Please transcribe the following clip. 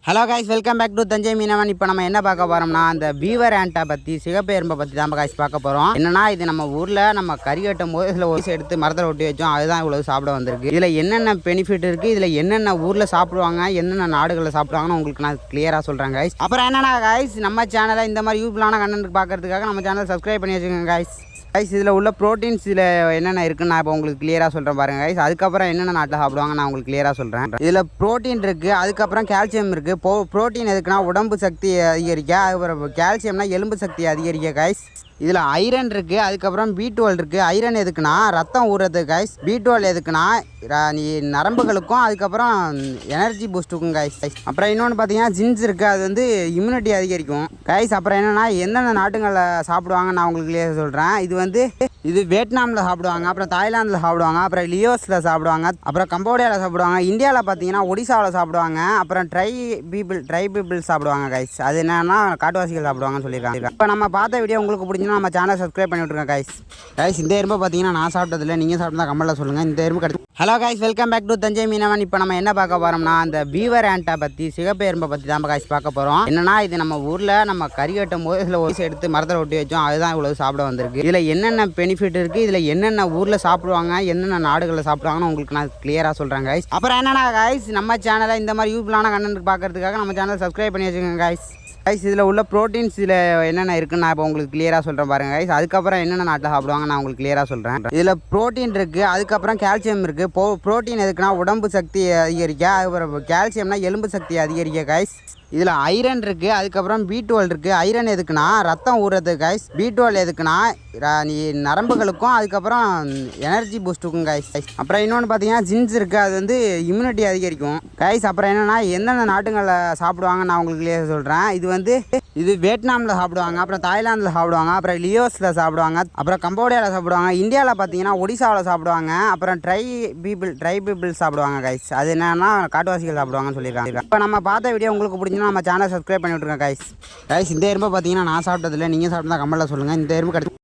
Hello guys, welcome back to Thanjai Meenavan. இப்போ நம்ம என்ன பார்க்க போகிறோம்னா, அந்த பீவர் ஆண்டை பற்றி, சிகப்பு எறும்பை பற்றி தான் கைஸ் பார்க்க போகிறோம். என்னன்னா, இது நம்ம ஊரில் நம்ம கறி கட்டும் போது இதில் ஓசி எடுத்து மரத்தில் ஒட்டி வச்சோம். அதுதான் இவ்வளோ சாப்பிட வந்திருக்கு. இதில் என்னென்ன பெனிஃபிட் இருக்குது, இதில் என்னென்ன ஊரில் சாப்பிடுவாங்க, என்னென்ன நாடுகளில் சாப்பிடுவாங்கன்னு உங்களுக்கு நான் கிளியராக சொல்கிறேன் கைஸ். அப்புறம் என்னன்னா கைஸ், நம்ம சேனலை இந்த மாதிரி யூஸ்ஃபுல்லான கண்டென்ட் பார்க்கறதுக்காக நம்ம சேனலை சப்ஸ்கிரைப் பண்ணி வச்சுக்கோங்க கைஸ். கைஸ், இதில் உள்ள ப்ரோட்டீன்ஸ் இதில் என்னென்ன இருக்குன்னு நான் இப்போ உங்களுக்கு கிளியராக சொல்கிறேன் பாருங்கள் கைஸ். அதுக்கப்புறம் என்னென்ன நாட்டில் சாப்பிடுவாங்க நான் உங்களுக்கு கிளியராக சொல்கிறேன். இதில் ப்ரோட்டீன் இருக்குது, அதுக்கப்புறம் கால்சியம் இருக்குது. ப்ரோட்டீன் எதுக்குன்னா உடம்பு சக்தி அதிகரிக்க, அதுக்கப்புறம் கால்சியம்னா எலும்பு சக்தி அதிகரிக்க கைஸ். இதில் ஐரன் இருக்குது, அதுக்கப்புறம் B12 இருக்குது. ஐரன் எதுக்குன்னா ரத்தம் ஊறுறதுக்கு கைஸ். B12 எதுக்குன்னா நரம்புகளுக்கும் அதுக்கப்புறம் எனர்ஜி பூஸ்ட்டுக்கும் கைஸ். அப்புறம் இன்னொன்று பார்த்தீங்கன்னா ஜின்ஸ் இருக்குது, அது வந்து இம்யூனிட்டி அதிகரிக்கும் கைஸ். அப்புறம் என்னென்னா எந்தெந்த நாட்டுங்களில் சாப்பிடுவாங்க நான் உங்களுக்கு சொல்கிறேன். இது வியட்நாமில் சாப்பிடுவாங்க, அப்புறம் தாய்லாந்தில் சாப்பிடுவாங்க, அப்புறம் லியோஸில் சாப்பிடுவாங்க, அப்புறம் கம்போடியாவில் சாப்பிடுவாங்க. இந்தியாவில் பார்த்தீங்கன்னா ஒடிசாவில் சாப்பிடுவாங்க, அப்புறம் ட்ரை பீப்பிள் சாப்பிடுவாங்க கைஸ். அது என்னன்னா காட்டுவாசிகள் சாப்பிடுவாங்கன்னு சொல்லியிருக்காங்க. இப்போ நம்ம பார்த்த வீடியோ உங்களுக்கு பிடிச்சிங்கன்னா நம்ம சேனலை சப்ஸ்கிரைப் பண்ணி விட்ருங்க கைஸ். கைஸ், இந்த எறும்பை பார்த்தீங்கன்னா நான் சாப்பிட்டதில்லை, நீங்கள் சாப்பிட்டா கமெண்ட்டில் சொல்லுங்கள். இந்த எறும்பு கிடைக்கும். Hello guys, welcome back to Thanjai Meenavan. இப்போ நம்ம என்ன பார்க்க போகிறோம்னா, அந்த பீவர் ஆண்டை பற்றி, சிகப்பு எறும்பை பற்றி தான் கைஸ் பார்க்க போகிறோம். என்னன்னா, இது நம்ம ஊரில் நம்ம கறி கட்டும் போது இதில் ஓசி எடுத்து மரத்தில் ஒட்டி வச்சோம். அதுதான் இவ்வளோ சாப்பிட வந்திருக்கு. இதில் என்னென்ன பெனிஃபிட் இருக்குது, இதில் என்னென்ன ஊரில் சாப்பிடுவாங்க, என்னென்ன நாடுகளில் சாப்பிடுவாங்கன்னு உங்களுக்கு நான் கிளியராக சொல்கிறேன் கைஸ். அப்புறம் என்னன்னா கைஸ், நம்ம சேனலை இந்த மாதிரி யூஸ்ஃபுல்லான கண்டென்ட் பார்க்கறதுக்காக நம்ம சேனலை சப்ஸ்கிரைப் பண்ணி வச்சுக்கோங்க கைஸ். கைஸ், இதில் உள்ள ப்ரோட்டீன்ஸ் இதில் என்னென்ன இருக்குன்னு நான் இப்போ உங்களுக்கு கிளியராக சொல்கிறேன் பாருங்கள் கைஸ். அதுக்கப்புறம் என்னென்ன நாட்டில் சாப்பிடுவாங்க நான் உங்களுக்கு கிளியராக சொல்கிறேன். இதில் ப்ரோட்டீன் இருக்குது, அதுக்கப்புறம் கால்சியம் இருக்குது. ப்ரோட்டீன் எதுக்குன்னா உடம்பு சக்தி அதிகரிக்க, அதுக்கப்புறம் கால்சியம்னா எலும்பு சக்தி அதிகரிக்க கைஸ். இதில் ஐரன் இருக்குது, அதுக்கப்புறம் B12 இருக்குது. ஐரன் எதுக்குன்னா ரத்தம் ஊறுறதுக்கு கைஸ். B12 எதுக்குன்னா நரம்புகளுக்கும் அதுக்கப்புறம் எனர்ஜி பூஸ்ட்டுக்கும் கைஸ். அப்புறம் இன்னொன்று பார்த்தீங்கன்னா ஜின்ஸ் இருக்குது, அது வந்து இம்யூனிட்டி அதிகரிக்கும் கைஸ். அப்புறம் என்னென்னா எந்தெந்த நாட்டுங்களில் சாப்பிடுவாங்க நான் உங்களுக்கு சொல்கிறேன். இது வியட்நாமில் சாப்பிடுவாங்க, அப்புறம் தாய்லாந்தில் சாப்பிடுவாங்க, அப்புறம் லியோஸில் சாப்பிடுவாங்க, அப்புறம் கம்போடியாவில் சாப்பிடுவாங்க. இந்தியாவில் பார்த்தீங்கன்னா ஒடிசாவில் சாப்பிடுவாங்க, அப்புறம் ட்ரை பீப்பிள் சாப்பிடுவாங்க கைஸ். அது என்னன்னா காட்டுவாசிகள் சாப்பிடுவாங்கன்னு சொல்லியிருக்காங்க. இப்போ நம்ம பார்த்த வீடியோ உங்களுக்கு பிடிச்சிங்கன்னா நம்ம சேனலை சப்ஸ்கிரைப் பண்ணி விட்ருங்க கைஸ். கைஸ், இந்த எறும்பை பார்த்தீங்கன்னா நான் சாப்பிட்டதில்லை, நீங்கள் சாப்பிட்டா கமெண்ட்டில் சொல்லுங்கள். இந்த எறும்பு கிடைக்கும்.